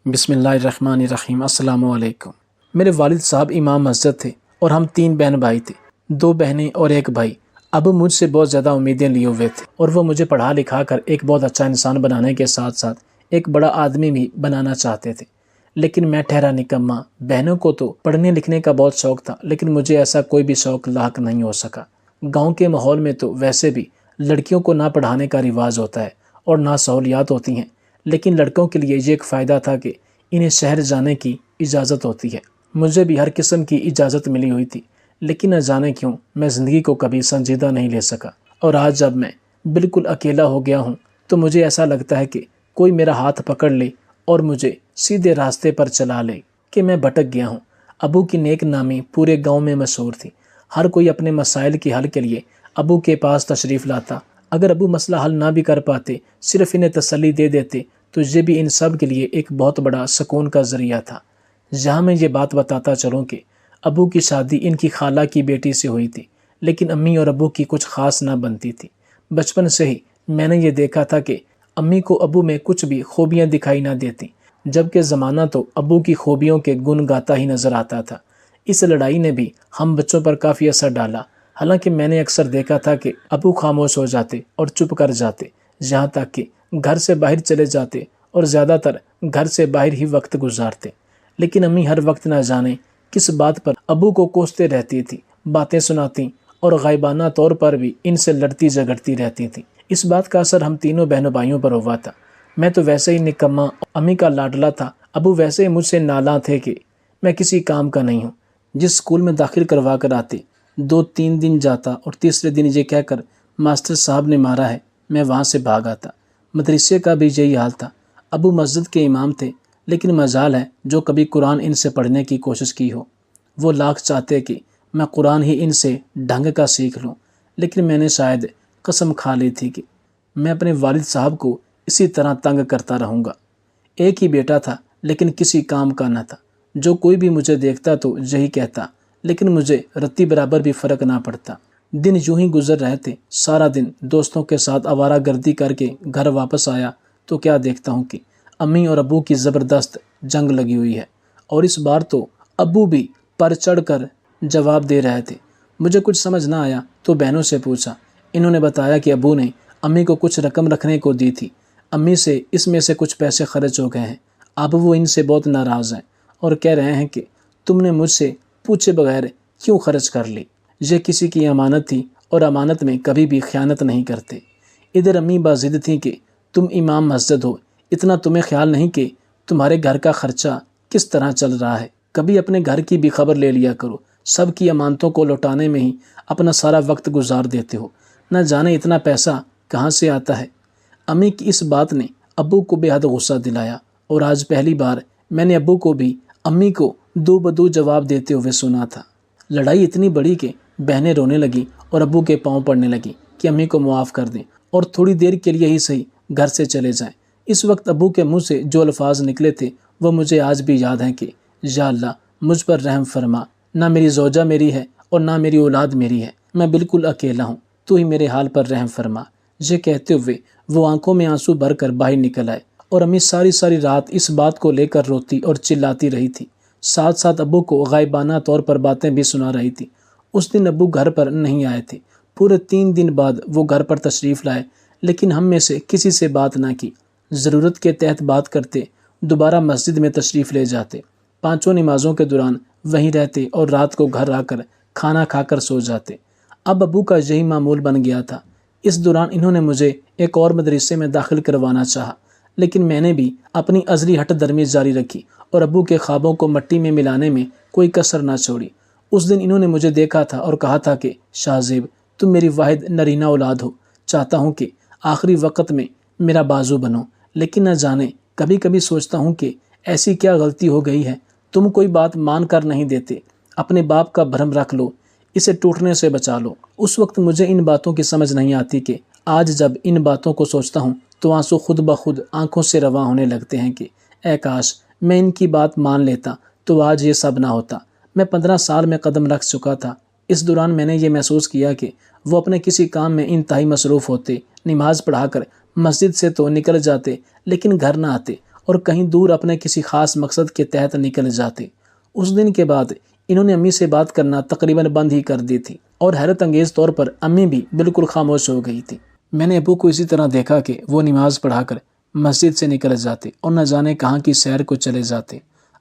بسم اللہ الرحمن الرحیم۔ السلام علیکم۔ میرے والد صاحب امام مسجد تھے اور ہم 3 بہن بھائی تھے، 2 بہنیں اور 1 بھائی۔ ابو مجھ سے بہت زیادہ امیدیں لیے ہوئے تھے اور وہ مجھے پڑھا لکھا کر ایک بہت اچھا انسان بنانے کے ساتھ ساتھ ایک بڑا آدمی بھی بنانا چاہتے تھے، لیکن میں ٹھہرا نکما۔ بہنوں کو تو پڑھنے لکھنے کا بہت شوق تھا، لیکن مجھے ایسا کوئی بھی شوق لاحق نہیں ہو سکا۔ گاؤں کے ماحول میں تو ویسے بھی لڑکیوں کو نہ پڑھانے کا رواج ہوتا ہے اور نہ سہولیات ہوتی ہیں، لیکن لڑکوں کے لیے یہ ایک فائدہ تھا کہ انہیں شہر جانے کی اجازت ہوتی ہے۔ مجھے بھی ہر قسم کی اجازت ملی ہوئی تھی، لیکن نہ جانے کیوں میں زندگی کو کبھی سنجیدہ نہیں لے سکا، اور آج جب میں بالکل اکیلا ہو گیا ہوں تو مجھے ایسا لگتا ہے کہ کوئی میرا ہاتھ پکڑ لے اور مجھے سیدھے راستے پر چلا لے کہ میں بھٹک گیا ہوں۔ ابو کی نیک نامی پورے گاؤں میں مشہور تھی۔ ہر کوئی اپنے مسائل کے حل کے لیے ابو کے پاس تشریف لاتا۔ اگر ابو مسئلہ حل نہ بھی کر پاتے، صرف انہیں تسلی دے دیتے، تو یہ بھی ان سب کے لیے ایک بہت بڑا سکون کا ذریعہ تھا۔ جہاں میں یہ بات بتاتا چلوں کہ ابو کی شادی ان کی خالہ کی بیٹی سے ہوئی تھی، لیکن امی اور ابو کی کچھ خاص نہ بنتی تھی۔ بچپن سے ہی میں نے یہ دیکھا تھا کہ امی کو ابو میں کچھ بھی خوبیاں دکھائی نہ دیتی، جبکہ زمانہ تو ابو کی خوبیوں کے گن گاتا ہی نظر آتا تھا۔ اس لڑائی نے بھی ہم بچوں پر کافی اثر ڈالا۔ حالانکہ میں نے اکثر دیکھا تھا کہ ابو خاموش ہو جاتے اور چپ کر جاتے، یہاں تک کہ گھر سے باہر چلے جاتے اور زیادہ تر گھر سے باہر ہی وقت گزارتے، لیکن امی ہر وقت نہ جانے کس بات پر ابو کو کوستے رہتی تھی، باتیں سناتی اور غائبانہ طور پر بھی ان سے لڑتی جھگڑتی رہتی تھی۔ اس بات کا اثر ہم تینوں بہنوں بھائیوں پر ہوا تھا۔ میں تو ویسے ہی نکما امی کا لاڈلا تھا، ابو ویسے ہی مجھ سے نالاں تھے کہ میں کسی کام کا نہیں ہوں۔ جس اسکول میں داخل کروا کر آتے، 2-3 دن جاتا اور تیسرے دن یہ کہہ کر ماسٹر صاحب نے مارا ہے، میں وہاں سے بھاگ آتا۔ مدرسے کا بھی یہی حال تھا۔ ابو مسجد کے امام تھے، لیکن مجال ہے جو کبھی قرآن ان سے پڑھنے کی کوشش کی ہو۔ وہ لاکھ چاہتے کہ میں قرآن ہی ان سے ڈھنگ کا سیکھ لوں، لیکن میں نے شاید قسم کھا لی تھی کہ میں اپنے والد صاحب کو اسی طرح تنگ کرتا رہوں گا۔ ایک ہی بیٹا تھا، لیکن کسی کام کا نہ تھا۔ جو کوئی بھی مجھے دیکھتا تو یہی کہتا، لیکن مجھے رتی برابر بھی فرق نہ پڑتا۔ دن یوں ہی گزر رہے تھے۔ سارا دن دوستوں کے ساتھ آوارہ گردی کر کے گھر واپس آیا تو کیا دیکھتا ہوں کہ امی اور ابو کی زبردست جنگ لگی ہوئی ہے، اور اس بار تو ابو بھی پر چڑھ کر جواب دے رہے تھے۔ مجھے کچھ سمجھ نہ آیا تو بہنوں سے پوچھا۔ انہوں نے بتایا کہ ابو نے امی کو کچھ رقم رکھنے کو دی تھی، امی سے اس میں سے کچھ پیسے خرچ ہو گئے ہیں۔ اب وہ ان سے بہت ناراض ہیں اور کہہ رہے ہیں کہ تم نے مجھ سے پوچھے بغیر کیوں خرچ کر لی؟ یہ کسی کی امانت تھی اور امانت میں کبھی بھی خیانت نہیں کرتے۔ ادھر امی باضد تھیں کہ تم امام مسجد ہو، اتنا تمہیں خیال نہیں کہ تمہارے گھر کا خرچہ کس طرح چل رہا ہے؟ کبھی اپنے گھر کی بھی خبر لے لیا کرو، سب کی امانتوں کو لوٹانے میں ہی اپنا سارا وقت گزار دیتے ہو، نہ جانے اتنا پیسہ کہاں سے آتا ہے۔ امی کی اس بات نے ابو کو بے حد غصہ دلایا، اور آج پہلی بار میں نے ابو کو بھی امی کو دو بدو جواب دیتے ہوئے سنا تھا۔ لڑائی اتنی بڑی کہ بہنیں رونے لگی اور ابو کے پاؤں پڑنے لگی کہ امی کو معاف کر دیں اور تھوڑی دیر کے لیے ہی صحیح گھر سے چلے جائیں۔ اس وقت ابو کے منہ سے جو الفاظ نکلے تھے وہ مجھے آج بھی یاد ہیں کہ یا اللہ مجھ پر رحم فرما، نہ میری زوجہ میری ہے اور نہ میری اولاد میری ہے، میں بالکل اکیلا ہوں، تو ہی میرے حال پر رحم فرما۔ یہ کہتے ہوئے وہ آنکھوں میں آنسو بھر کر باہر نکل آئے، اور امی ساری رات اس بات کو لے کر روتی اور چلاتی رہی تھی، ساتھ ساتھ ابو کو غائبانہ طور پر باتیں بھی سنا رہی تھی۔ اس دن ابو گھر پر نہیں آئے تھے۔ پورے 3 دن بعد وہ گھر پر تشریف لائے، لیکن ہم میں سے کسی سے بات نہ کی۔ ضرورت کے تحت بات کرتے، دوبارہ مسجد میں تشریف لے جاتے، 5 نمازوں کے دوران وہیں رہتے اور رات کو گھر آ کر کھانا کھا کر سو جاتے۔ اب ابو کا یہی معمول بن گیا تھا۔ اس دوران انہوں نے مجھے ایک اور مدرسے میں داخل کروانا چاہا، لیکن میں نے بھی اپنی ازلی ہٹ درمی جاری رکھی اور ابو کے خوابوں کو مٹی میں ملانے میں کوئی کسر نہ چھوڑی۔ اس دن انہوں نے مجھے دیکھا تھا اور کہا تھا کہ شاہ زیب تم میری واحد نرینہ اولاد ہو، چاہتا ہوں کہ آخری وقت میں میرا بازو بنو، لیکن نہ جانے کبھی کبھی سوچتا ہوں کہ ایسی کیا غلطی ہو گئی ہے، تم کوئی بات مان کر نہیں دیتے، اپنے باپ کا بھرم رکھ لو، اسے ٹوٹنے سے بچا لو۔ اس وقت مجھے ان باتوں کی سمجھ نہیں آتی کہ آج جب ان باتوں کو سوچتا ہوں تو آنسو خود بخود آنکھوں سے رواں ہونے لگتے ہیں کہ اے کاش میں ان کی بات مان لیتا تو آج یہ سب نہ ہوتا۔ میں 15 سال میں قدم رکھ چکا تھا۔ اس دوران میں نے یہ محسوس کیا کہ وہ اپنے کسی کام میں انتہائی مصروف ہوتے، نماز پڑھا کر مسجد سے تو نکل جاتے لیکن گھر نہ آتے اور کہیں دور اپنے کسی خاص مقصد کے تحت نکل جاتے۔ اس دن کے بعد انہوں نے امی سے بات کرنا تقریباً بند ہی کر دی تھی، اور حیرت انگیز طور پر امی بھی بالکل خاموش ہو گئی تھی۔ میں نے ابو کو اسی طرح دیکھا کہ وہ نماز پڑھا کر مسجد سے نکل جاتے اور نہ جانے کہاں کی سیر کو چلے جاتے۔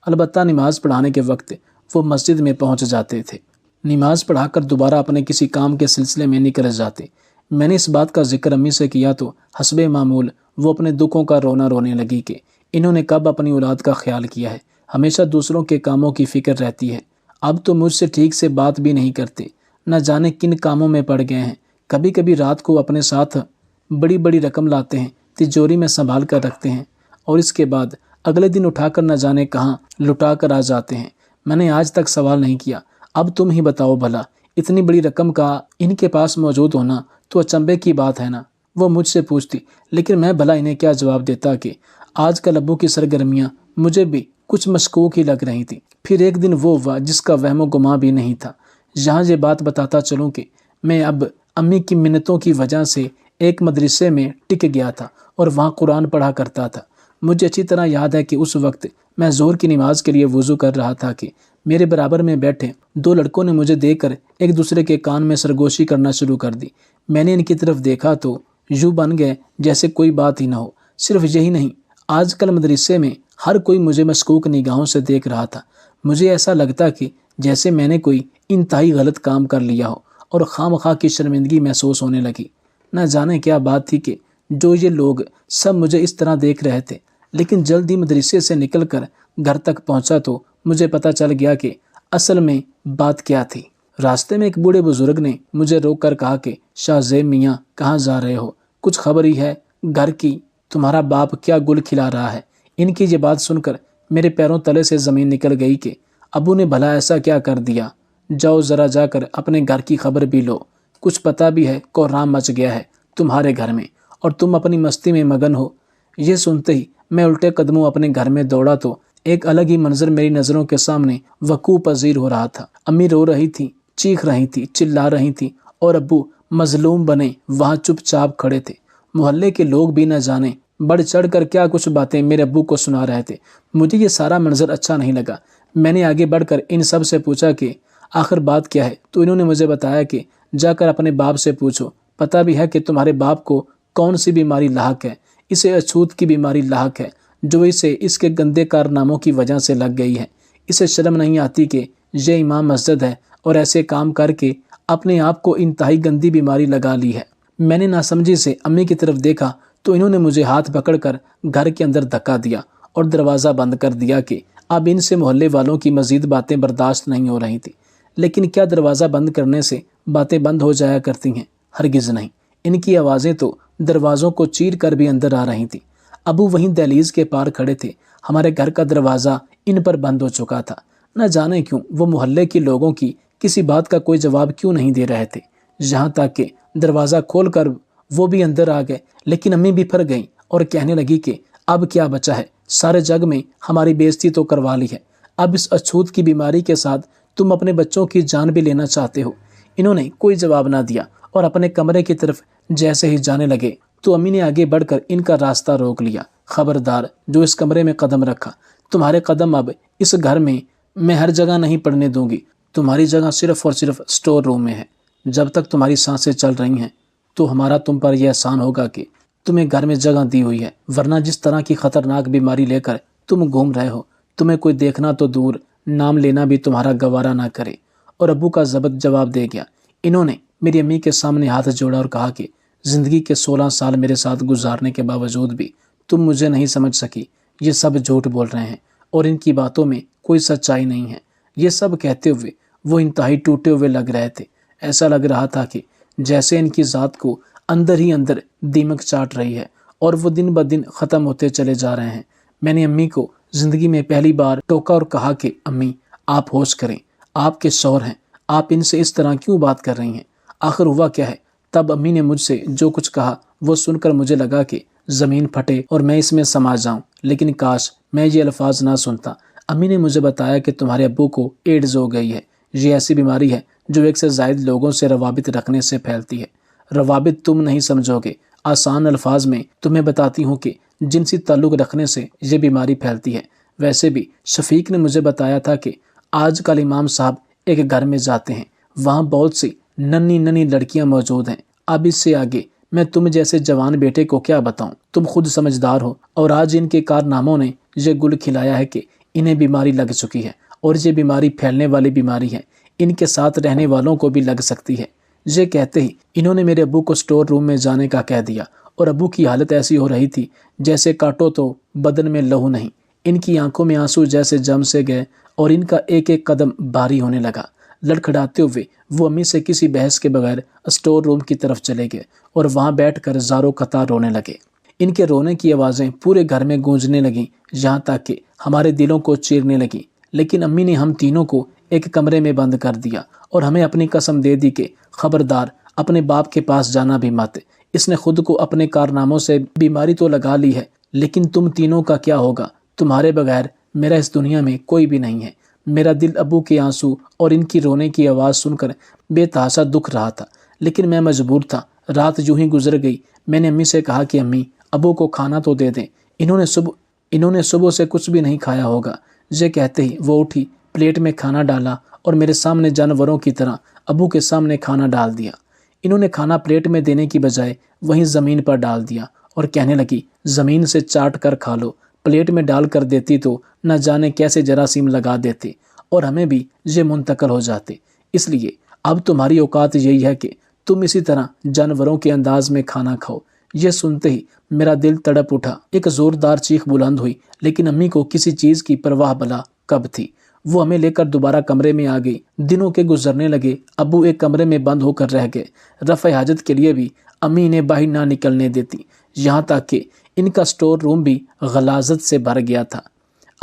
البتہ نماز پڑھانے کے وقت وہ مسجد میں پہنچ جاتے تھے، نماز پڑھا کر دوبارہ اپنے کسی کام کے سلسلے میں نکل جاتے۔ میں نے اس بات کا ذکر امی سے کیا تو حسب معمول وہ اپنے دکھوں کا رونا رونے لگی کہ انہوں نے کب اپنی اولاد کا خیال کیا ہے، ہمیشہ دوسروں کے کاموں کی فکر رہتی ہے۔ اب تو مجھ سے ٹھیک سے بات بھی نہیں کرتے، نہ جانے کن کاموں میں پڑ گئے ہیں۔ کبھی کبھی رات کو اپنے ساتھ بڑی بڑی رقم لاتے ہیں، تجوری میں سنبھال کر رکھتے ہیں، اور اس کے بعد اگلے دن اٹھا کر نہ جانے کہاں لٹا کر آ جاتے ہیں۔ میں نے آج تک سوال نہیں کیا، اب تم ہی بتاؤ بھلا، اتنی بڑی رقم کا ان کے پاس موجود ہونا تو اچنبے کی بات ہے نا؟ وہ مجھ سے پوچھتی، لیکن میں بھلا انہیں کیا جواب دیتا کہ آج کل ابو کی سرگرمیاں مجھے بھی کچھ مشکوک ہی لگ رہی تھی۔ پھر ایک دن وہ ہوا جس کا وہم و گمان بھی نہیں تھا۔ یہاں یہ بات بتاتا چلوں کہ میں اب امی کی منتوں کی وجہ سے ایک مدرسے میں ٹک گیا تھا اور وہاں قرآن پڑھا کرتا تھا۔ مجھے اچھی طرح یاد ہے کہ اس وقت میں ظہر کی نماز کے لیے وضو کر رہا تھا کہ میرے برابر میں بیٹھے دو لڑکوں نے مجھے دیکھ کر ایک دوسرے کے کان میں سرگوشی کرنا شروع کر دی۔ میں نے ان کی طرف دیکھا تو یوں بن گئے جیسے کوئی بات ہی نہ ہو۔ صرف یہی نہیں، آج کل مدرسے میں ہر کوئی مجھے مشکوک نگاہوں سے دیکھ رہا تھا۔ مجھے ایسا لگتا کہ جیسے میں نے کوئی انتہائی غلط کام کر لیا ہو، اور خواہ کی شرمندگی محسوس ہونے لگی۔ نہ جانے کیا بات تھی کہ جو یہ لوگ سب مجھے اس طرح دیکھ رہے تھے، لیکن جلدی مدرسے سے نکل کر گھر تک پہنچا تو مجھے پتہ چل گیا کہ اصل میں بات کیا تھی۔ راستے میں ایک بوڑھے بزرگ نے مجھے روک کر کہا کہ شاہ زیب میاں کہاں جا رہے ہو؟ کچھ خبر ہی ہے گھر کی؟ تمہارا باپ کیا گل کھلا رہا ہے؟ ان کی یہ بات سن کر میرے پیروں تلے سے زمین نکل گئی کہ ابو نے بھلا ایسا کیا کر دیا؟ جاؤ ذرا جا کر اپنے گھر کی خبر بھی لو، کچھ پتہ بھی ہے کوہرام مچ گیا ہے تمہارے گھر میں اور تم اپنی مستی میں مگن ہو۔ یہ سنتے ہی میں الٹے قدموں اپنے گھر میں دوڑا تو ایک الگ ہی منظر میری نظروں کے سامنے وقوع پذیر ہو رہا تھا۔ امی رو رہی تھی، چیخ رہی تھی، چلا رہی تھی، اور ابو مظلوم بنے وہاں چپ چاپ کھڑے تھے۔ محلے کے لوگ بھی نہ جانے بڑھ چڑھ کر کیا کچھ باتیں میرے ابو کو سنا رہے تھے۔ مجھے یہ سارا منظر اچھا نہیں لگا۔ میں نے آگے بڑھ کر ان سب سے پوچھا کہ آخر بات کیا ہے، تو انہوں نے مجھے بتایا کہ جا کر اپنے باپ سے پوچھو، پتہ بھی ہے کہ تمہارے باپ کو کون سی بیماری لاحق ہے۔ اسے اچھوت کی بیماری لاحق ہے جو اسے اس کے گندے کارناموں کی وجہ سے لگ گئی ہے۔ اسے شرم نہیں آتی کہ یہ امام مسجد ہے اور ایسے کام کر کے اپنے آپ کو انتہائی گندی بیماری لگا لی ہے۔ میں نے ناسمجھی سے امی کی طرف دیکھا تو انہوں نے مجھے ہاتھ پکڑ کر گھر کے اندر دھکا دیا اور دروازہ بند کر دیا کہ اب ان سے محلے والوں کی مزید باتیں برداشت نہیں ہو رہی تھی۔ لیکن کیا دروازہ بند کرنے سے باتیں بند ہو جایا کرتی ہیں؟ ہرگز نہیں۔ ان کی آوازیں تو دروازوں کو چیر کر بھی اندر آ رہی تھیں۔ ابو وہیں دہلیز کے پار کھڑے تھے، ہمارے گھر کا دروازہ ان پر بند ہو چکا تھا۔ نہ جانے کیوں وہ محلے کے لوگوں کی کسی بات کا کوئی جواب کیوں نہیں دے رہے تھے، یہاں تک کہ دروازہ کھول کر وہ بھی اندر آ گئے۔ لیکن امی بھی پھر گئیں اور کہنے لگی کہ اب کیا بچا ہے، سارے جگ میں ہماری بےزتی تو کروا لی ہے، اب اس اچھوت کی بیماری کے ساتھ تم اپنے بچوں کی جان بھی لینا چاہتے ہو۔ انہوں نے کوئی جواب نہ دیا اور اپنے کمرے کی طرف جیسے ہی جانے لگے تو امی نے آگے بڑھ کر ان کا راستہ روک لیا۔ خبردار جو اس کمرے میں قدم رکھا، تمہارے قدم اب اس گھر میں ہر جگہ نہیں پڑنے دوں گی۔ تمہاری جگہ صرف اور صرف اسٹور روم میں ہے۔ جب تک تمہاری سانسیں چل رہی ہیں تو ہمارا تم پر یہ احسان ہوگا کہ تمہیں گھر میں جگہ دی ہوئی ہے، ورنہ جس طرح کی خطرناک بیماری لے کر تم گھوم رہے ہو، تمہیں کوئی دیکھنا تو دور، نام لینا بھی تمہارا گوارا نہ کرے۔ اور ابو کا ضبط جواب دے گیا۔ انہوں نے میری امی کے سامنے ہاتھ جوڑا اور کہا کہ زندگی کے 16 سال میرے ساتھ گزارنے کے باوجود بھی تم مجھے نہیں سمجھ سکی۔ یہ سب جھوٹ بول رہے ہیں اور ان کی باتوں میں کوئی سچائی نہیں ہے۔ یہ سب کہتے ہوئے وہ انتہائی ٹوٹے ہوئے لگ رہے تھے۔ ایسا لگ رہا تھا کہ جیسے ان کی ذات کو اندر ہی اندر دیمک چاٹ رہی ہے اور وہ دن بدن ختم ہوتے چلے جا رہے ہیں۔ میں نے امی کو زندگی میں پہلی بار ٹوکا اور کہا کہ امی آپ ہوش کریں، آپ کے شوہر ہیں، آپ ان سے اس طرح کیوں بات کر رہی ہیں؟ آخر ہوا کیا ہے؟ تب امی نے مجھ سے جو کچھ کہا وہ سن کر مجھے لگا کہ زمین پھٹے اور میں اس میں سما جاؤں، لیکن کاش میں یہ الفاظ نہ سنتا۔ امی نے مجھے بتایا کہ تمہارے ابو کو ایڈز ہو گئی ہے۔ یہ ایسی بیماری ہے جو ایک سے زائد لوگوں سے روابط رکھنے سے پھیلتی ہے۔ روابط تم نہیں سمجھو گے، آسان الفاظ میں تمہیں بتاتی ہوں کہ جنسی تعلق رکھنے سے یہ بیماری پھیلتی ہے۔ ویسے بھی شفیق نے مجھے بتایا تھا کہ آج کل امام صاحب ایک گھر میں جاتے ہیں، وہاں بہت سی ننھی ننھی لڑکیاں موجود ہیں۔ اب اس سے آگے میں تم جیسے جوان بیٹے کو کیا بتاؤں، تم خود سمجھدار ہو، اور آج ان کے کارناموں نے یہ گل کھلایا ہے کہ انہیں بیماری لگ چکی ہے، اور یہ بیماری پھیلنے والی بیماری ہے، ان کے ساتھ رہنے والوں کو بھی لگ سکتی ہے۔ یہ کہتے ہی انہوں نے میرے ابو کو سٹور روم میں جانے کا کہہ دیا، اور ابو کی حالت ایسی ہو رہی تھی جیسے کاٹو تو بدن میں لہو نہیں۔ ان کی آنکھوں میں آنسو جیسے جم سے گئے اور ان کا ایک ایک قدم بھاری ہونے لگا۔ لڑکھڑاتے ہوئے وہ امی سے کسی بحث کے بغیر سٹور روم کی طرف چلے گئے اور وہاں بیٹھ کر زاروں قطار رونے لگے۔ ان کے رونے کی آوازیں پورے گھر میں گونجنے لگیں، یہاں تک کہ ہمارے دلوں کو چیرنے لگیں۔ لیکن امی نے ہم تینوں کو ایک کمرے میں بند کر دیا اور ہمیں اپنی قسم دے دی کہ خبردار اپنے باپ کے پاس جانا بھی مت، اس نے خود کو اپنے کارناموں سے بیماری تو لگا لی ہے، لیکن تم تینوں کا کیا ہوگا، تمہارے بغیر میرا اس دنیا میں کوئی بھی نہیں ہے۔ میرا دل ابو کے آنسو اور ان کی رونے کی آواز سن کر بے تحاشا دکھ رہا تھا، لیکن میں مجبور تھا۔ رات یوں ہی گزر گئی۔ میں نے امی سے کہا کہ امی، ابو کو کھانا تو دے دیں، انہوں نے صبح سے کچھ بھی نہیں کھایا ہوگا۔ یہ کہتے ہی وہ اٹھی، پلیٹ میں کھانا ڈالا اور میرے سامنے جانوروں کی طرح ابو کے سامنے کھانا ڈال دیا۔ انہوں نے کھانا پلیٹ میں دینے کی بجائے وہیں زمین پر ڈال دیا اور کہنے لگی، زمین سے چاٹ کر کھا لو، پلیٹ میں ڈال کر دیتی تو نہ جانے کیسے جراثیم لگا دیتے اور ہمیں بھی یہ منتقل ہو جاتے۔ اس لیے اب تمہاری اوقات یہی ہے کہ تم اسی طرح جانوروں کے انداز میں کھانا کھاؤ۔ یہ سنتے ہی میرا دل تڑپ اٹھا، ایک زوردار چیخ بلند ہوئی، لیکن امی کو کسی چیز کی پرواہ بلا کب تھی۔ وہ ہمیں لے کر دوبارہ کمرے میں آ گئی۔ دنوں کے گزرنے لگے، ابو ایک کمرے میں بند ہو کر رہ گئے۔ رفع حاجت کے لیے بھی امی انہیں باہر نہ نکلنے دیتی، یہاں تک کہ ان کا سٹور روم بھی غلاظت سے بھر گیا تھا۔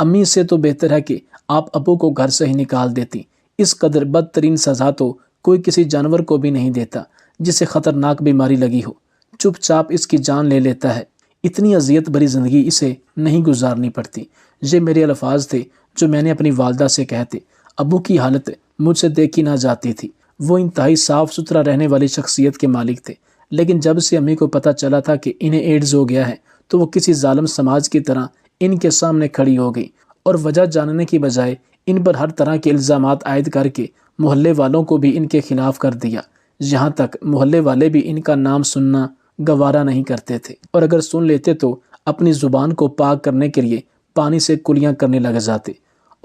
امی سے تو بہتر ہے کہ آپ ابو کو گھر سے ہی نکال دیتی، اس قدر بدترین سزا تو کوئی کسی جانور کو بھی نہیں دیتا جسے خطرناک بیماری لگی ہو، چپ چاپ اس کی جان لے لیتا ہے۔ اتنی اذیت بھری زندگی اسے نہیں گزارنی پڑتی۔ یہ میرے الفاظ تھے جو میں نے اپنی والدہ سے کہتے۔ ابو کی حالت مجھ سے دیکھی نہ جاتی تھی۔ وہ انتہائی صاف ستھرا رہنے والی شخصیت کے مالک تھے، لیکن جب سے امی کو پتہ چلا تھا کہ انہیں ایڈز ہو گیا ہے تو وہ کسی ظالم سماج کی طرح ان کے سامنے کھڑی ہو گئی اور وجہ جاننے کی بجائے ان پر ہر طرح کے الزامات عائد کر کے محلے والوں کو بھی ان کے خلاف کر دیا، یہاں تک محلے والے بھی ان کا نام سننا گوارا نہیں کرتے تھے، اور اگر سن لیتے تو اپنی زبان کو پاک کرنے کے لیے پانی سے کلیاں کرنے لگ جاتے،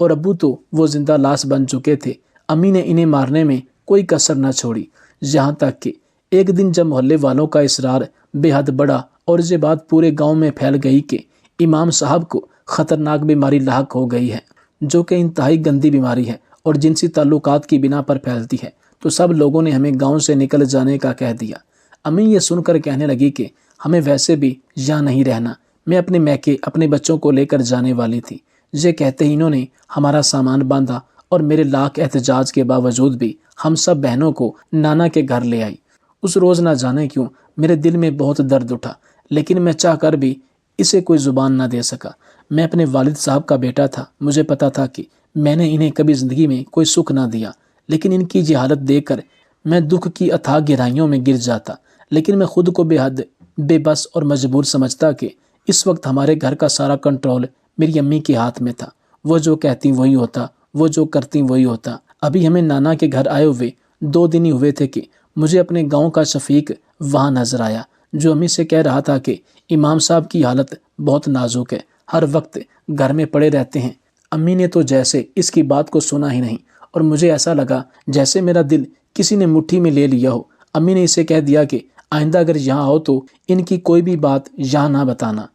اور ابو تو وہ زندہ لاش بن چکے تھے۔ امی نے انہیں مارنے میں کوئی کسر نہ چھوڑی، یہاں تک کہ ایک دن جب محلے والوں کا اصرار بے حد بڑا اور یہ بات پورے گاؤں میں پھیل گئی کہ امام صاحب کو خطرناک بیماری لاحق ہو گئی ہے، جو کہ انتہائی گندی بیماری ہے اور جنسی تعلقات کی بنا پر پھیلتی ہے، تو سب لوگوں نے ہمیں گاؤں سے نکل جانے کا کہہ دیا۔ امی یہ سن کر کہنے لگی کہ ہمیں ویسے بھی یہاں نہیں رہنا، میں اپنے میکے اپنے بچوں کو لے کر جانے والی تھی۔ یہ کہتے ہی انہوں نے ہمارا سامان باندھا اور میرے لاکھ احتجاج کے باوجود بھی ہم سب بہنوں کو نانا کے گھر لے آئی۔ اس روز نہ جانے کیوں میرے دل میں بہت درد اٹھا، لیکن میں چاہ کر بھی اسے کوئی زبان نہ دے سکا۔ میں اپنے والد صاحب کا بیٹا تھا، مجھے پتا تھا کہ میں نے انہیں کبھی زندگی میں کوئی سکھ نہ دیا، لیکن ان کی یہ حالت دیکھ کر میں دکھ کی اتھاہ گہرائیوں میں گر جاتا، لیکن میں خود کو بے حد بے بس اور مجبور سمجھتا کہ اس وقت ہمارے گھر کا سارا کنٹرول میری امی کے ہاتھ میں تھا۔ وہ جو کہتی وہی ہوتا، وہ جو کرتی وہی ہوتا۔ ابھی ہمیں نانا کے گھر آئے ہوئے 2 دن ہی ہوئے تھے کہ مجھے اپنے گاؤں کا شفیق وہاں نظر آیا، جو امی سے کہہ رہا تھا کہ امام صاحب کی حالت بہت نازک ہے، ہر وقت گھر میں پڑے رہتے ہیں۔ امی نے تو جیسے اس کی بات کو سنا ہی نہیں، اور مجھے ایسا لگا جیسے میرا دل کسی نے مٹھی میں لے لیا ہو۔ امی نے اسے کہہ دیا کہ آئندہ اگر یہاں آؤ تو ان کی کوئی بھی بات یہاں نہ بتانا،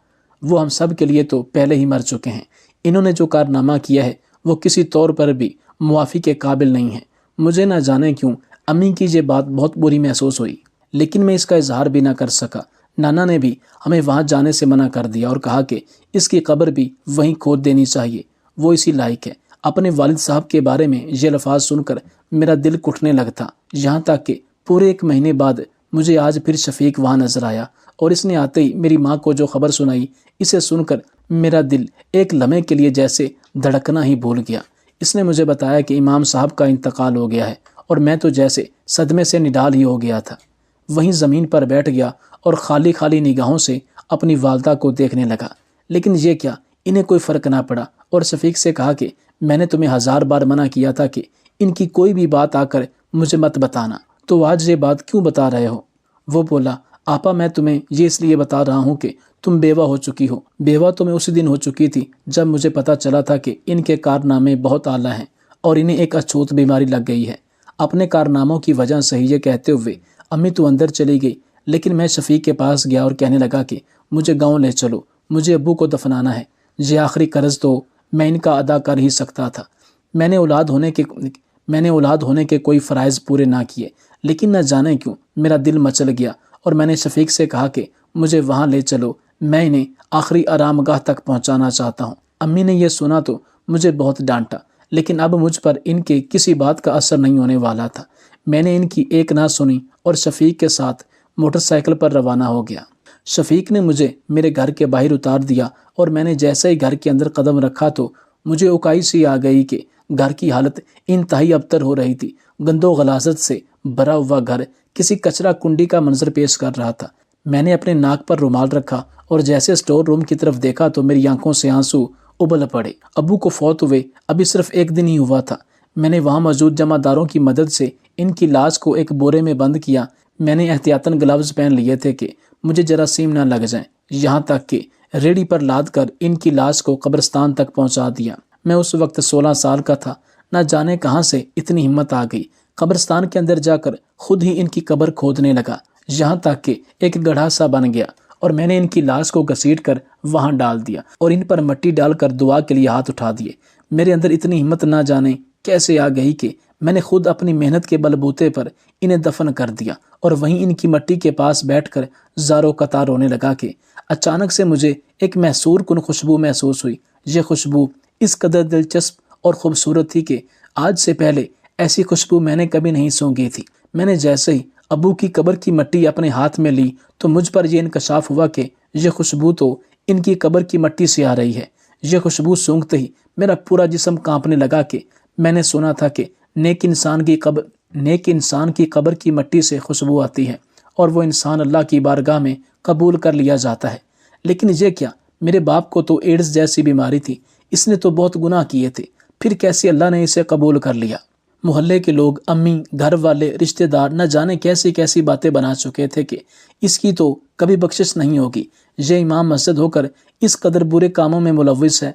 وہ ہم سب کے لیے تو پہلے ہی مر چکے ہیں۔ انہوں نے جو کارنامہ کیا ہے وہ کسی طور پر بھی معافی کے قابل نہیں ہے۔ مجھے نہ جانے کیوں امی کی یہ بات بہت بری محسوس ہوئی، لیکن میں اس کا اظہار بھی نہ کر سکا۔ نانا نے بھی ہمیں وہاں جانے سے منع کر دیا اور کہا کہ اس کی قبر بھی وہیں کھود دینی چاہیے، وہ اسی لائق ہے۔ اپنے والد صاحب کے بارے میں یہ الفاظ سن کر میرا دل کٹنے لگتا، یہاں تک کہ پورے 1 مہینے بعد مجھے آج پھر شفیق وہاں نظر آیا، اور اس نے آتے ہی میری ماں کو جو خبر سنائی، اسے سن کر میرا دل ایک لمحے کے لیے جیسے دھڑکنا ہی بھول گیا۔ اس نے مجھے بتایا کہ امام صاحب کا انتقال ہو گیا ہے، اور میں تو جیسے صدمے سے نڈال ہی ہو گیا تھا۔ وہیں زمین پر بیٹھ گیا اور خالی خالی نگاہوں سے اپنی والدہ کو دیکھنے لگا، لیکن یہ کیا، انہیں کوئی فرق نہ پڑا اور شفیق سے کہا کہ میں نے تمہیں 1000 بار منع کیا تھا کہ ان کی کوئی بھی بات آ کر مجھے مت بتانا، تو آج یہ بات کیوں بتا رہے ہو؟ وہ بولا، آپا میں تمہیں یہ اس لیے بتا رہا ہوں کہ تم بیوہ ہو چکی ہو۔ بیوہ تو میں اسی دن ہو چکی تھی جب مجھے پتا چلا تھا کہ ان کے کارنامے بہت اعلیٰ ہیں اور انہیں ایک اچھوت بیماری لگ گئی ہے۔ اپنے کارناموں کی وجہ سے یہ کہتے ہوئے امی تو اندر چلی گئی، لیکن میں شفیق کے پاس گیا اور کہنے لگا کہ مجھے گاؤں لے چلو، مجھے ابو کو دفنانا ہے۔ یہ آخری قرض تو میں ان کا ادا کر ہی سکتا تھا۔ میں نے اولاد ہونے کے کوئی فرائض پورے نہ کیے، لیکن نہ جانے کیوں میرا دل مچل گیا اور میں نے شفیق سے کہا کہ مجھے وہاں لے چلو، میں انہیں آخری آرام گاہ تک پہنچانا چاہتا ہوں۔ امی نے یہ سنا تو مجھے بہت ڈانٹا، لیکن اب مجھ پر ان کے کسی بات کا اثر نہیں ہونے والا تھا۔ میں نے ان کی ایک نہ سنی اور شفیق کے ساتھ موٹر سائیکل پر روانہ ہو گیا۔ شفیق نے مجھے میرے گھر کے باہر اتار دیا اور میں نے جیسے ہی گھر کے اندر قدم رکھا تو مجھے اکائی سی آ گئی کہ گھر کی حالت انتہائی ابتر ہو رہی تھی۔ گند و غلاظت سے بھرا ہوا گھر کسی کچرا کنڈی کا منظر پیش کر رہا تھا۔ میں نے اپنے ناک پر رومال رکھا اور جیسے سٹور روم کی طرف دیکھا تو میری آنکھوں سے آنسو ابل پڑے۔ ابو کو فوت ہوئے ابھی صرف 1 دن ہی ہوا تھا۔ میں نے وہاں موجود جمع داروں کی مدد سے ان کی لاش کو ایک بورے میں بند کیا۔ میں نے احتیاطاً گلوز پہن لیے تھے کہ مجھے جراثیم نہ لگ جائیں، یہاں تک کہ ریڑھی پر لاد کر ان کی لاش کو قبرستان تک پہنچا دیا۔ میں اس وقت 16 سال کا تھا، نہ جانے کہاں سے اتنی ہمت آ گئی۔ قبرستان کے اندر جا کر خود ہی ان کی قبر کھودنے لگا، یہاں تک کہ ایک گڑھا سا بن گیا اور میں نے ان کی لاش کو گھسیٹ کر وہاں ڈال دیا اور ان پر مٹی ڈال کر دعا کے لیے ہاتھ اٹھا دیے۔ میرے اندر اتنی ہمت نہ جانے کیسے آ گئی کہ میں نے خود اپنی محنت کے بل بوتے پر انہیں دفن کر دیا اور وہیں ان کی مٹی کے پاس بیٹھ کر زاروں قطار رونے لگا کہ اچانک سے مجھے ایک محصور کن خوشبو محسوس ہوئی۔ یہ خوشبو اس قدر دلچسپ اور خوبصورت تھی کہ آج سے پہلے ایسی خوشبو میں نے کبھی نہیں سونگھی تھی۔ میں نے جیسے ہی ابو کی قبر کی مٹی اپنے ہاتھ میں لی تو مجھ پر یہ انکشاف ہوا کہ یہ خوشبو تو ان کی قبر کی مٹی سے آ رہی ہے۔ یہ خوشبو سونگتے ہی میرا پورا جسم کانپنے لگا کہ میں نے سنا تھا کہ نیک انسان کی قبر کی مٹی سے خوشبو آتی ہے اور وہ انسان اللہ کی بارگاہ میں قبول کر لیا جاتا ہے۔ لیکن یہ کیا، میرے باپ کو تو ایڈز جیسی بیماری تھی، اس نے تو بہت گناہ کیے تھے، پھر کیسے اللہ نے اسے قبول کر لیا؟ محلے کے لوگ، امی، گھر والے، رشتہ دار نہ جانے کیسی کیسی باتیں بنا چکے تھے کہ اس کی تو کبھی بخشش نہیں ہوگی۔ یہ امام مسجد ہو کر اس قدر برے کاموں میں ملوث ہے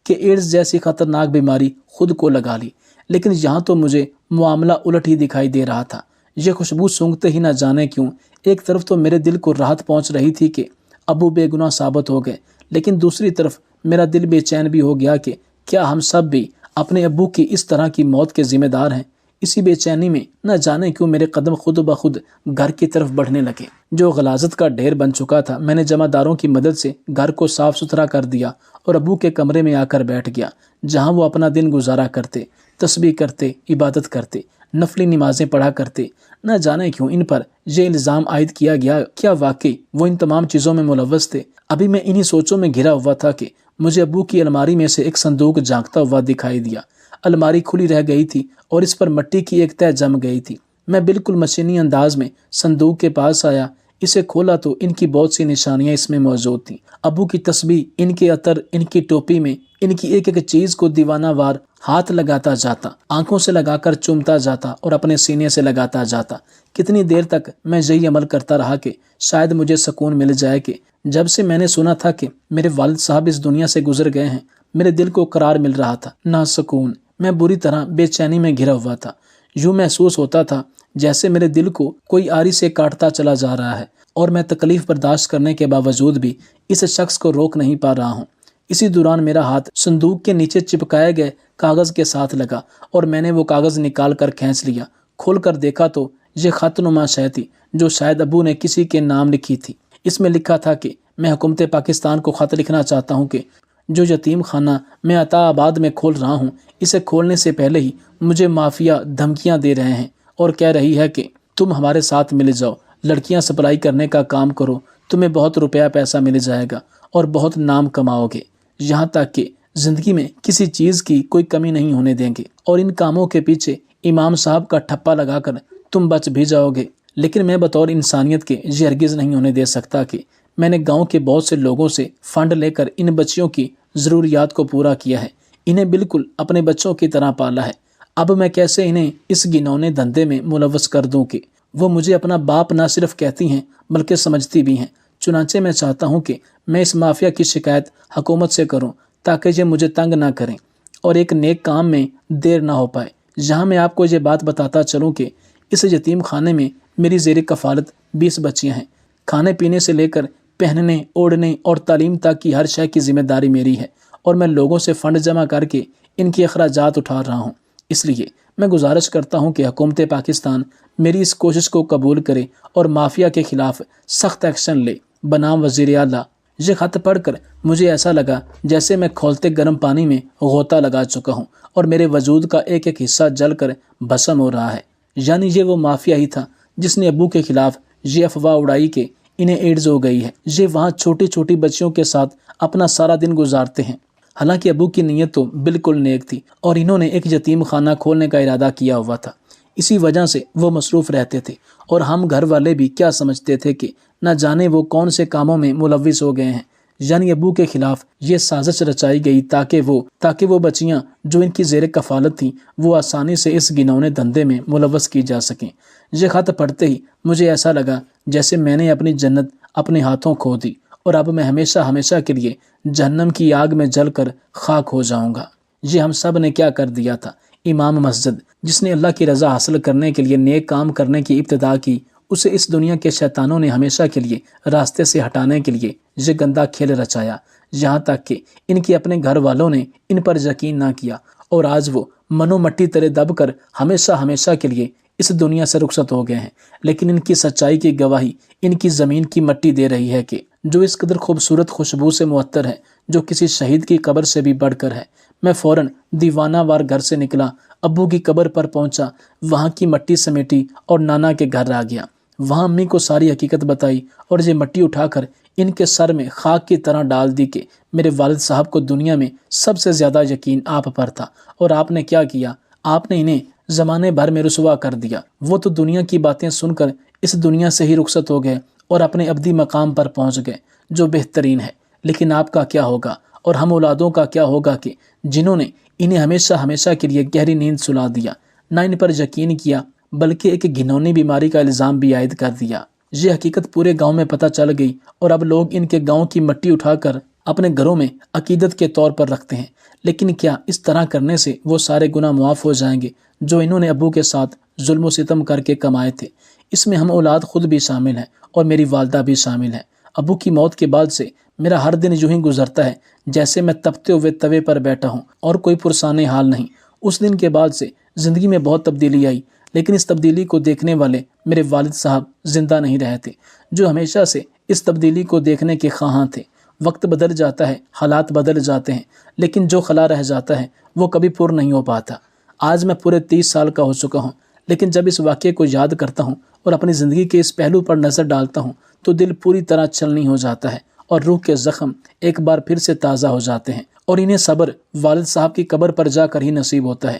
کہ ایڈز جیسی خطرناک بیماری خود کو لگا لی۔ لیکن یہاں تو مجھے معاملہ الٹ ہی دکھائی دے رہا تھا۔ یہ خوشبو سونگتے ہی نہ جانے کیوں ایک طرف تو میرے دل کو راحت پہنچ رہی تھی کہ ابو بے گناہ ثابت ہو گئے، لیکن دوسری طرف میرا دل بے چین بھی ہو گیا کہ کیا ہم سب بھی اپنے ابو کی اس طرح کی موت کے ذمہ دار ہیں؟ اسی بے چینی میں نہ جانے کیوں میرے قدم خود بخود گھر کی طرف بڑھنے لگے، جو غلاظت کا ڈھیر بن چکا تھا۔ میں نے جمع داروں کی مدد سے گھر کو صاف ستھرا کر دیا اور ابو کے کمرے میں آ کر بیٹھ گیا، جہاں وہ اپنا دن گزارا کرتے، تسبیح کرتے، عبادت کرتے، نفلی نمازیں پڑھا کرتے۔ نہ جانے کیوں ان پر یہ الزام عائد کیا گیا، کیا واقعی وہ ان تمام چیزوں میں ملوث تھے؟ ابھی میں انہی سوچوں میں گھرا ہوا تھا کہ مجھے ابو کی الماری میں سے ایک صندوق جھانکتا ہوا دکھائی دیا۔ الماری کھلی رہ گئی تھی اور اس پر مٹی کی ایک تہہ جم گئی تھی۔ میں بالکل مشینی انداز میں صندوق کے پاس آیا، اسے کھولا تو ان کی بہت سی نشانیاں اس میں موجود تھیں۔ ابو کی تسبیح، ان کے عطر، ان کی ٹوپی میں ان کی ایک ایک چیز کو دیوانہ وار ہاتھ لگاتا جاتا، آنکھوں سے لگا کر چومتا جاتا اور اپنے سینے سے لگاتا جاتا۔ کتنی دیر تک میں یہی عمل کرتا رہا کہ شاید مجھے سکون مل جائے کہ جب سے میں نے سنا تھا کہ میرے والد صاحب اس دنیا سے گزر گئے ہیں، میرے دل کو قرار مل رہا تھا، نہ سکون۔ میں بری طرح بے چینی میں گھرا ہوا تھا۔ یوں محسوس ہوتا تھا جیسے میرے دل کو کوئی آری سے کاٹتا چلا جا رہا ہے اور میں تکلیف برداشت کرنے کے باوجود بھی اس شخص کو روک نہیں پا رہا ہوں۔ اسی دوران میرا ہاتھ صندوق کے نیچے چپکائے گئے کاغذ کے ساتھ لگا اور میں نے وہ کاغذ نکال کر کھینچ لیا۔ کھول کر دیکھا تو یہ خط نما شے تھی جو شاید ابو نے کسی کے نام لکھی تھی۔ اس میں لکھا تھا کہ میں حکومت پاکستان کو خط لکھنا چاہتا ہوں کہ جو یتیم خانہ میں عطا آباد میں کھول رہا ہوں، اسے کھولنے سے پہلے ہی مجھے مافیا دھمکیاں دے رہے ہیں اور کہہ رہی ہے کہ تم ہمارے ساتھ مل جاؤ، لڑکیاں سپلائی کرنے کا کام کرو، تمہیں بہت روپیہ پیسہ مل جائے گا اور بہت نام کماؤ گے، یہاں تک کہ زندگی میں کسی چیز کی کوئی کمی نہیں ہونے دیں گے، اور ان کاموں کے پیچھے امام صاحب کا ٹھپا لگا کر تم بچ بھی جاؤ گے۔ لیکن میں بطور انسانیت کے یہ ہرگز نہیں ہونے دے سکتا کہ میں نے گاؤں کے بہت سے لوگوں سے فنڈ لے کر ان بچیوں کی ضروریات کو پورا کیا ہے، انہیں بالکل اپنے بچوں کی طرح پالا ہے۔ اب میں کیسے انہیں اس گھنونے دھندے میں ملوث کر دوں کہ وہ مجھے اپنا باپ نہ صرف کہتی ہیں بلکہ سمجھتی بھی ہیں۔ چنانچہ میں چاہتا ہوں کہ میں اس مافیا کی شکایت حکومت سے کروں تاکہ یہ مجھے تنگ نہ کریں اور ایک نیک کام میں دیر نہ ہو پائے۔ جہاں میں آپ کو یہ بات بتاتا چلوں کہ اس یتیم خانے میں میری زیر کفالت 20 بچیاں ہیں۔ کھانے پینے سے لے کر پہننے، اوڑھنے اور تعلیم تک کی ہر شے کی ذمہ داری میری ہے، اور میں لوگوں سے فنڈ جمع کر کے ان کی اخراجات اٹھا رہا ہوں۔ اس لیے میں گزارش کرتا ہوں کہ حکومت پاکستان میری اس کوشش کو قبول کرے اور مافیا کے خلاف سخت ایکشن لے۔ بنام وزیر اعلیٰ۔ یہ خط پڑھ کر مجھے ایسا لگا جیسے میں کھولتے گرم پانی میں غوطہ لگا چکا ہوں اور میرے وجود کا ایک ایک حصہ جل کر بھسم ہو رہا ہے۔ یعنی یہ وہ مافیا ہی تھا جس نے ابو کے خلاف یہ افواہ اڑائی کہ انہیں ایڈز ہو گئی ہے۔ یہ وہاں چھوٹی چھوٹی بچیوں کے ساتھ اپنا سارا دن گزارتے ہیں۔ حالانکہ ابو کی نیت تو بالکل نیک تھی اور انہوں نے ایک یتیم خانہ کھولنے کا ارادہ کیا ہوا تھا۔ اسی وجہ سے وہ مصروف رہتے تھے، اور ہم گھر والے بھی کیا سمجھتے تھے کہ نہ جانے وہ کون سے کاموں میں ملوث ہو گئے ہیں۔ یعنی ابو کے خلاف یہ سازش رچائی گئی تاکہ وہ بچیاں جو ان کی زیر کفالت تھیں وہ آسانی سے اس گھنونے دھندے میں ملوث کی جا سکیں۔ یہ خط پڑھتے ہی مجھے ایسا لگا جیسے میں نے اپنی جنت اپنے ہاتھوں کھو دی، اور اب میں ہمیشہ ہمیشہ کے لیے جہنم کی آگ میں جل کر خاک ہو جاؤں گا۔ یہ ہم سب نے کیا کر دیا تھا۔ امام مسجد جس نے اللہ کی رضا حاصل کرنے کے لیے نیک کام کرنے کی ابتدا کی، اسے اس دنیا کے شیطانوں نے ہمیشہ کے لیے راستے سے ہٹانے کے لیے یہ گندا کھیل رچایا، یہاں تک کہ ان کے اپنے گھر والوں نے ان پر یقین نہ کیا، اور آج وہ منو مٹی تلے دب کر ہمیشہ ہمیشہ کے لیے اس دنیا سے رخصت ہو گئے ہیں۔ لیکن ان کی سچائی کی گواہی ان کی زمین کی مٹی دے رہی ہے کہ جو اس قدر خوبصورت خوشبو سے معطر ہے، جو کسی شہید کی قبر سے بھی بڑھ کر ہے۔ میں فوراً دیوانہ وار گھر سے نکلا، ابو کی قبر پر پہنچا، وہاں کی مٹی سمیٹی اور نانا کے گھر آ گیا۔ وہاں امی کو ساری حقیقت بتائی اور یہ مٹی اٹھا کر ان کے سر میں خاک کی طرح ڈال دی کہ میرے والد صاحب کو دنیا میں سب سے زیادہ یقین آپ پر تھا، اور آپ نے کیا کیا؟ آپ نے انہیں زمانے بھر میں رسوا کر دیا۔ وہ تو دنیا کی باتیں سن کر اس دنیا سے ہی رخصت ہو گئے اور اپنے ابدی مقام پر پہنچ گئے جو بہترین ہے۔ لیکن آپ کا کیا ہوگا، اور ہم اولادوں کا کیا ہوگا کہ جنہوں نے انہیں ہمیشہ ہمیشہ کے لیے گہری نیند سلا دیا، نہ ان پر یقین کیا بلکہ ایک گھنونی بیماری کا الزام بھی عائد کر دیا۔ یہ حقیقت پورے گاؤں میں پتہ چل گئی، اور اب لوگ ان کے گاؤں کی مٹی اٹھا کر اپنے گھروں میں عقیدت کے طور پر رکھتے ہیں۔ لیکن کیا اس طرح کرنے سے وہ سارے گناہ معاف ہو جائیں گے جو انہوں نے ابو کے ساتھ ظلم و ستم کر کے کمائے تھے؟ اس میں ہم اولاد خود بھی شامل ہیں اور میری والدہ بھی شامل ہیں۔ ابو کی موت کے بعد سے میرا ہر دن یوں ہی گزرتا ہے جیسے میں تپتے ہوئے توے پر بیٹھا ہوں اور کوئی پرسان حال نہیں۔ اس دن کے بعد سے زندگی میں بہت تبدیلی آئی، لیکن اس تبدیلی کو دیکھنے والے میرے والد صاحب زندہ نہیں رہے تھے، جو ہمیشہ سے اس تبدیلی کو دیکھنے کے خواہاں تھے۔ وقت بدل جاتا ہے، حالات بدل جاتے ہیں، لیکن جو خلا رہ جاتا ہے وہ کبھی پر نہیں ہو پاتا۔ آج میں پورے 30 سال کا ہو چکا ہوں، لیکن جب اس واقعے کو یاد کرتا ہوں اور اپنی زندگی کے اس پہلو پر نظر ڈالتا ہوں تو دل پوری طرح چھلنی ہو جاتا ہے اور روح کے زخم ایک بار پھر سے تازہ ہو جاتے ہیں، اور انہیں صبر والد صاحب کی قبر پر جا کر ہی نصیب ہوتا ہے۔